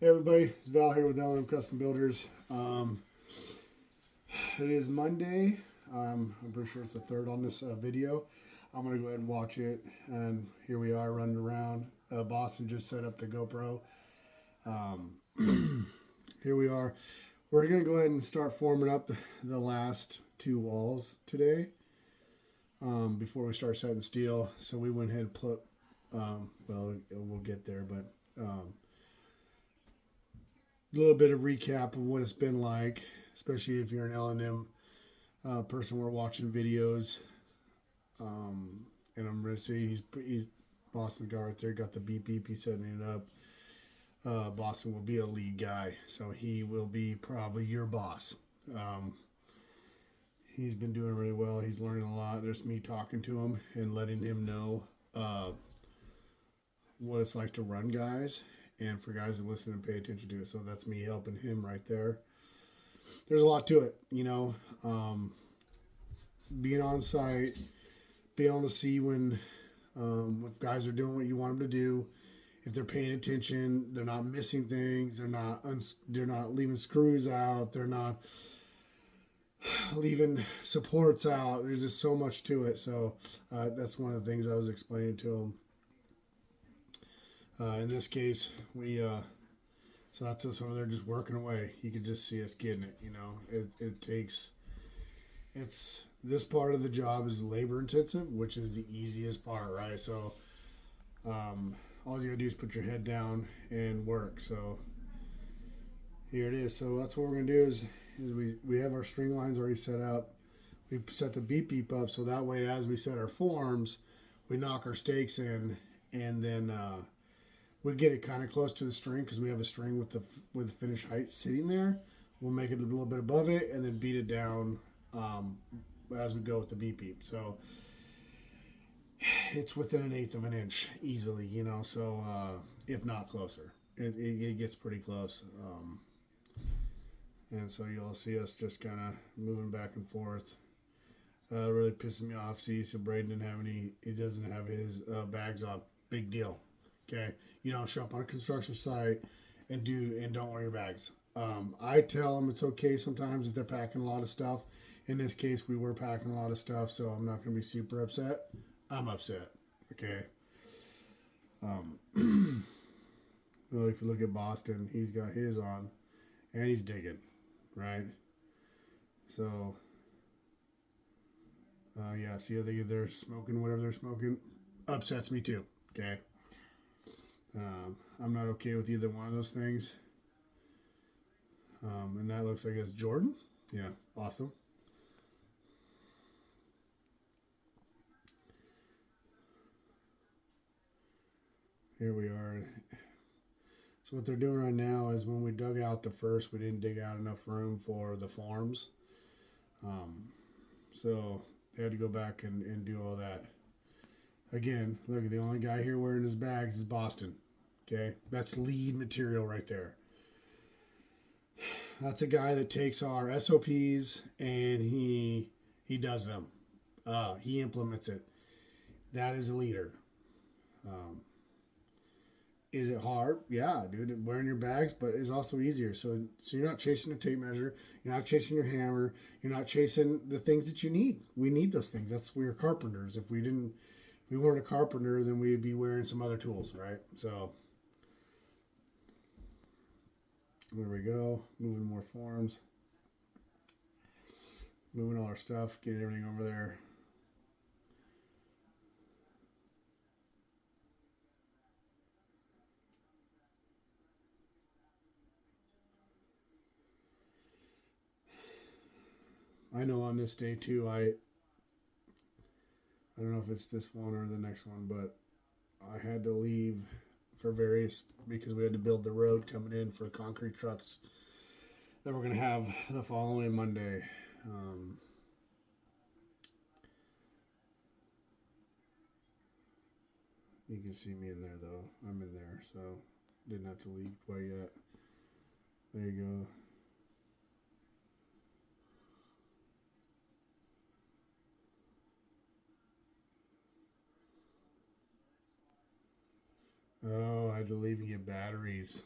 Hey everybody, it's Val here with L&M Custom Builders. It is Monday. I'm pretty sure it's the third on this video. I'm gonna go ahead and watch it, and here we are running around. Boston just set up the GoPro. Here we are. We're gonna go ahead and start forming up the last two walls today. Before we start setting steel, so we went ahead and put. Well, we'll get there, but. A little bit of recap of what it's been like, especially if you're an L&M person. We're watching videos, and I'm going to say he's Boston's guy right there. Got the beep beep. He's setting it up. Boston will be a lead guy, so he will be probably your boss. He's been doing really well. He's learning a lot. There's me talking to him and letting him know what it's like to run guys, and for guys to listen and pay attention to it. So that's me helping him right there. There's a lot to it, being on site, being able to see when if guys are doing what you want them to do, if they're paying attention, they're not missing things, they're not leaving screws out, they're not leaving supports out. There's just so much to it. So that's one of the things I was explaining to him. In this case, so that's us over there just working away. You can just see us getting it, it's this part of the job is labor intensive, which is the easiest part, right? So, all you gotta do is put your head down and work. So here it is. So that's what we're gonna do is we have our string lines already set up. We set the beep beep up, so that way as we set our forms, we knock our stakes in, and then, we get it kind of close to the string because we have a string with the finished height sitting there. We'll make it a little bit above it and then beat it down as we go with the beep beep. So it's within 1/8 of an inch easily, So if not closer, it gets pretty close. And so you'll see us just kind of moving back and forth. Really pisses me off. See, so Braden he doesn't have his bags on. Big deal. Okay, you don't show up on a construction site and don't wear your bags. I tell them it's okay sometimes if they're packing a lot of stuff. In this case, we were packing a lot of stuff, so I'm not going to be super upset. I'm upset. Okay. Well, if you look at Boston, he's got his on, and he's digging, right? So, yeah. See how they're smoking whatever they're smoking, upsets me too. Okay. I'm not okay with either one of those things. And that looks like it's Jordan. Yeah, awesome. Here we are. So what they're doing right now is when we dug out the first, we didn't dig out enough room for the forms. So they had to go back and do all that. Again, look, the only guy here wearing his bags is Boston. Okay, that's lead material right there. That's a guy that takes our SOPs and he does them. He implements it. That is a leader. Is it hard? Yeah, dude, wearing your bags, but it's also easier. So you're not chasing a tape measure. You're not chasing your hammer. You're not chasing the things that you need. We need those things. We're carpenters. If we weren't a carpenter, then we'd be wearing some other tools, right? So there we go. Moving more forms. Moving all our stuff. Getting everything over there. I know on this day too, I don't know if it's this one or the next one, but I had to leave for various because we had to build the road coming in for concrete trucks that we're going to have the following Monday. You can see me in there though. I'm in there, so didn't have to leave quite yet. There you go. Oh, I had to leave and get batteries.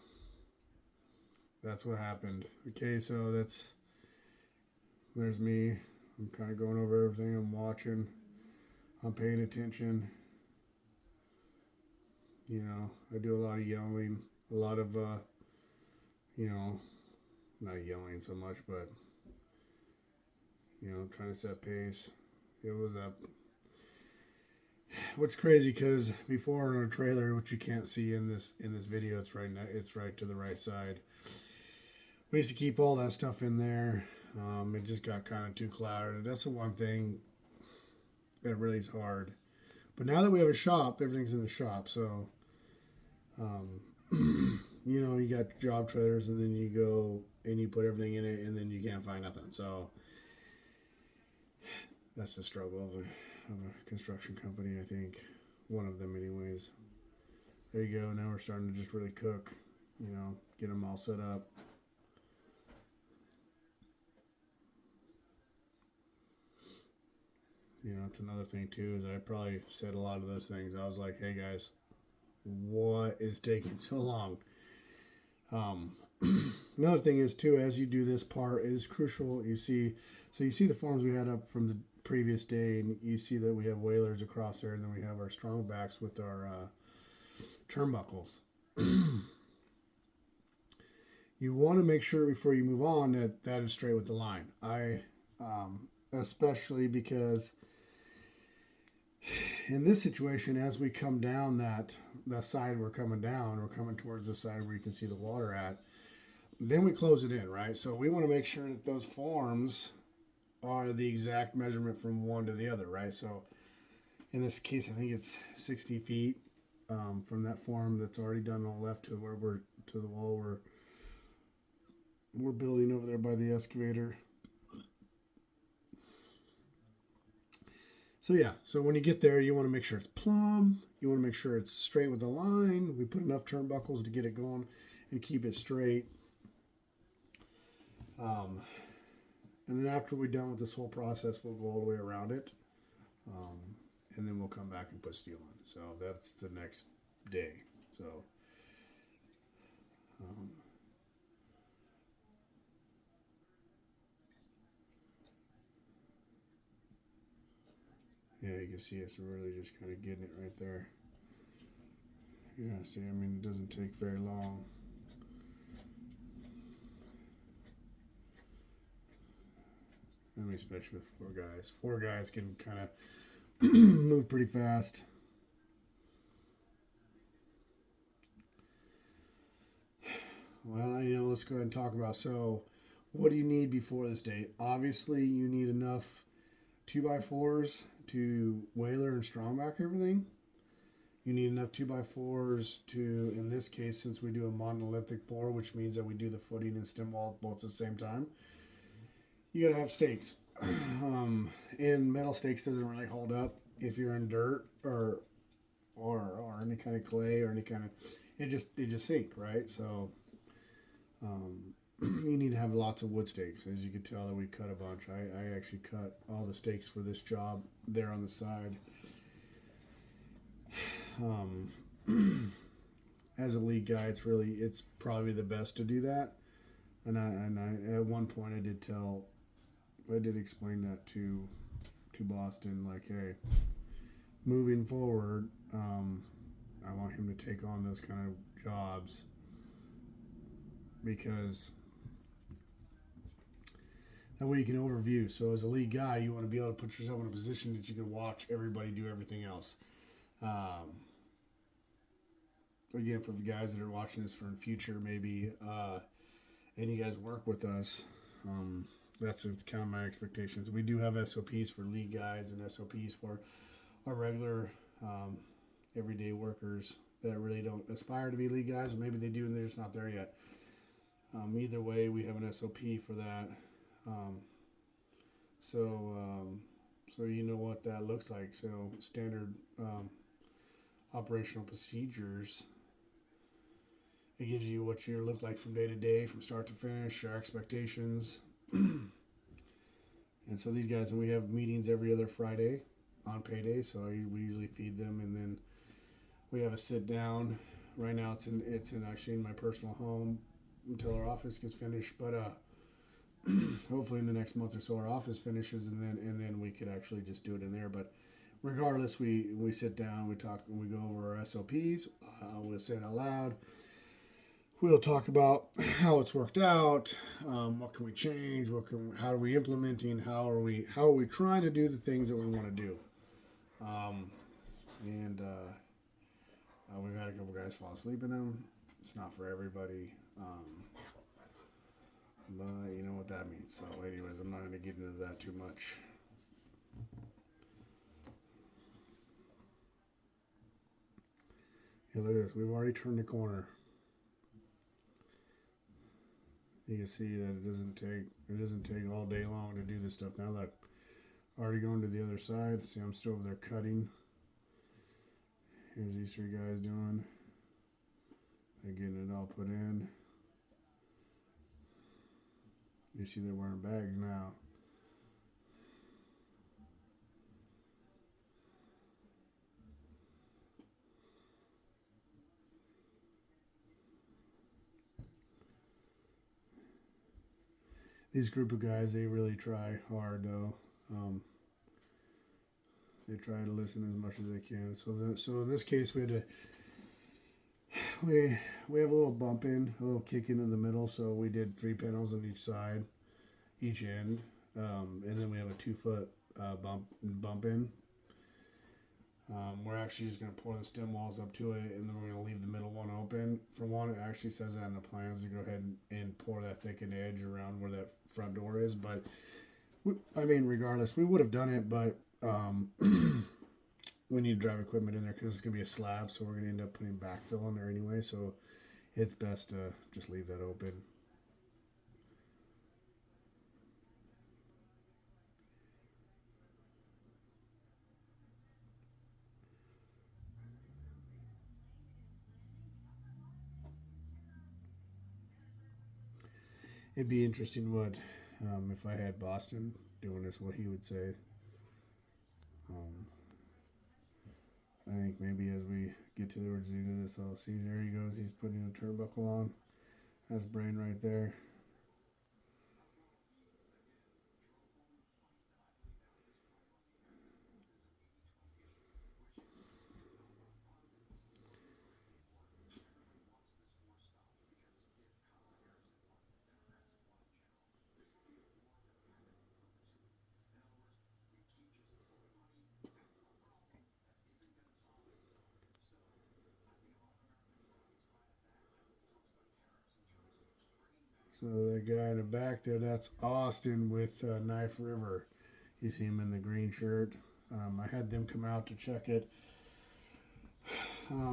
that's what happened. Okay, so there's me. I'm kind of going over everything. I'm watching. I'm paying attention. You know, I do a lot of yelling, a lot of, you know, not yelling so much, but, you know, trying to set pace. It was a, what's crazy because before in our trailer, which you can't see in this video, it's right to the right side. We used to keep all that stuff in there. It just got kind of too cluttered. That's the one thing that really is hard. But now that we have a shop, everything's in the shop. So, you know, you got job trailers, and then you go and you put everything in it, and then you can't find nothing. So that's the struggle of a construction company, I think. One of them, anyways. There you go. Now we're starting to just really cook. You know, get them all set up. You know, it's another thing too, is I probably said a lot of those things. I was like, hey guys, what is taking so long? Another thing is too, as you do this part is crucial. You see the forms we had up from the previous day, and you see that we have whalers across there, and then we have our strong backs with our turnbuckles. You want to make sure before you move on that is straight with the line. Especially because in this situation, as we come down that side we're coming towards the side where you can see the water at, then we close it in, right? So we want to make sure that those forms are the exact measurement from one to the other, right? So in this case, I think it's 60 feet from that form that's already done on the left to where we're to the wall we're building over there by the excavator. So yeah, so when you get there, you want to make sure it's plumb. You want to make sure it's straight with the line. We put enough turnbuckles to get it going and keep it straight. And then after we're done with this whole process, we'll go all the way around it. And then we'll come back and put steel on. So that's the next day. So yeah, you can see it's really just kind of getting it right there. Yeah, see, I mean, it doesn't take very long. I mean, especially with four guys. Four guys can kind of move pretty fast. Well, you know, let's go ahead and talk about, so what do you need before this date? Obviously, you need enough 2x4s to whaler and strongback everything. You need enough 2x4s to, in this case, since we do a monolithic pour, which means that we do the footing and stem wall both at the same time, you gotta have stakes. And metal stakes doesn't really hold up if you're in dirt or any kind of clay or any kind of, it just sink, right? So you need to have lots of wood stakes. As you can tell that we cut a bunch. I actually cut all the stakes for this job there on the side. As a lead guy, it's probably the best to do that. And I at one point I did explain that to Boston, like, hey, moving forward, I want him to take on those kind of jobs because that way you can overview. So as a lead guy, you want to be able to put yourself in a position that you can watch everybody do everything else. Again, for the guys that are watching this for the future, maybe, and you guys work with us, that's kind of my expectations. We do have SOPs for lead guys and SOPs for our regular everyday workers that really don't aspire to be lead guys, or maybe they do and they're just not there yet. Either way, we have an SOP for that. So you know what that looks like. So standard operational procedures. It gives you what you look like from day to day, from start to finish, our expectations. And so these guys, and we have meetings every other Friday on payday. So we usually feed them, and then we have a sit down. Right now, it's actually in my personal home. until our office gets finished. But hopefully in the next month or so our office finishes, and then we could actually just do it in there. But regardless, we sit down, we talk, we go over our SOPs. We'll say it out loud. We'll talk about how it's worked out. What can we change? How are we implementing? How are we trying to do the things that we want to do? And we've had a couple guys fall asleep in them. It's not for everybody. But you know what that means. So, anyways, I'm not going to get into that too much. Hey, look at this. We've already turned the corner. You can see that it doesn't take all day long to do this stuff. Now look, already going to the other side. See, I'm still over there cutting. Here's these three guys doing. They're getting it all put in. You see they're wearing bags now. These group of guys, they really try hard though. They try to listen as much as they can. So in this case, we have a little bump in, a little kick in the middle. So we did 3 panels on each side, each end, and then we have a 2-foot bump in. We're actually just going to pour the stem walls up to it, and then we're going to leave the middle one open. For one, it actually says that in the plans to go ahead and pour that thickened edge around where that front door is. But, regardless, we would have done it, but we need to drive equipment in there because it's going to be a slab, so we're going to end up putting backfill in there anyway. So it's best to just leave that open. It'd be interesting if I had Boston doing this, what he would say. I think maybe as we get towards the end of this, I'll see. There he goes. He's putting a turnbuckle on. That's brain right there. So the guy in the back there, that's Austin with Knife River. You see him in the green shirt. I had them come out to check it.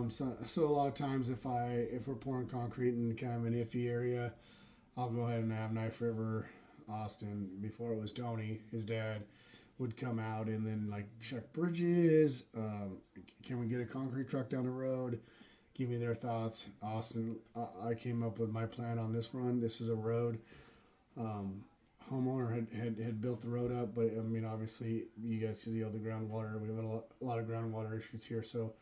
So a lot of times if we're pouring concrete in kind of an iffy area, I'll go ahead and have Knife River Austin. Before it was Tony, his dad would come out and then like check bridges. Can we get a concrete truck down the road? Give me their thoughts. Austin, I came up with my plan on this run. This is a road. Homeowner had built the road up, but obviously you guys see the other groundwater. We have a lot of groundwater issues here. So,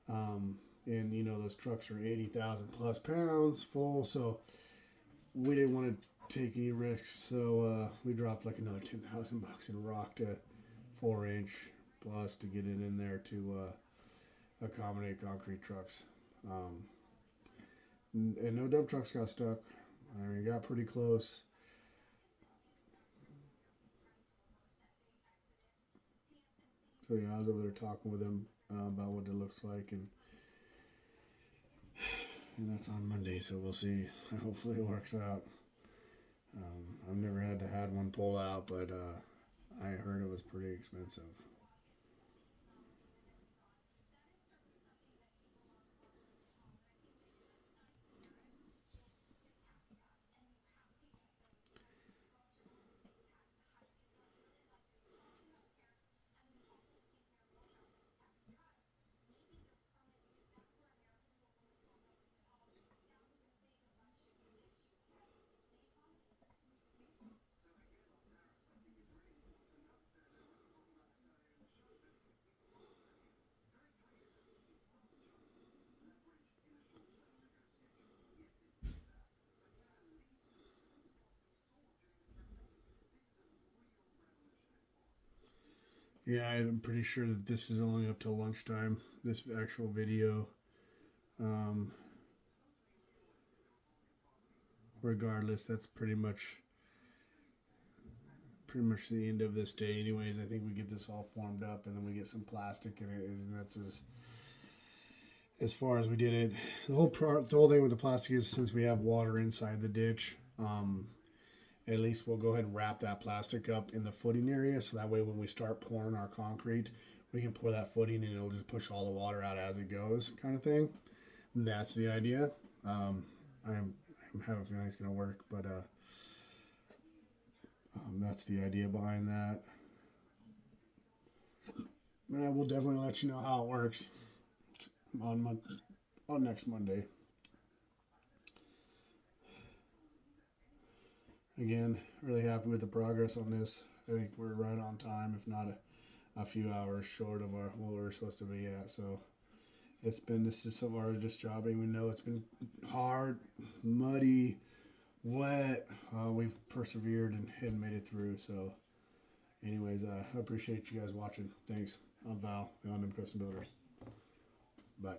and those trucks are 80,000 plus pounds full. So we didn't want to take any risks. So we dropped like another $10,000 in rock to 4-inch plus to get it in there to accommodate concrete trucks. And no dump trucks got stuck. It got pretty close. So I was over there talking with him about what it looks like, and that's on Monday. So we'll see. Hopefully it works out. I've never had one pull out, but I heard it was pretty expensive. Yeah, I'm pretty sure that this is only up till lunchtime. This actual video. Um, Regardless, that's pretty much the end of this day. Anyways, I think we get this all formed up, and then we get some plastic in it, and that's as far as we did it. The whole thing with the plastic is, since we have water inside the ditch, at least we'll go ahead and wrap that plastic up in the footing area, so that way when we start pouring our concrete, we can pour that footing and it'll just push all the water out as it goes, kind of thing. And that's the idea. I have a feeling it's going to work, but that's the idea behind that. And I will definitely let you know how it works on next Monday. Again, really happy with the progress on this. I think we're right on time, if not a few hours short of what we were supposed to be at. So this is so far as just jobbing. We know it's been hard, muddy, wet. We've persevered and made it through. So anyways, I appreciate you guys watching. Thanks. I'm Val, the On Them Custom Builders. Bye.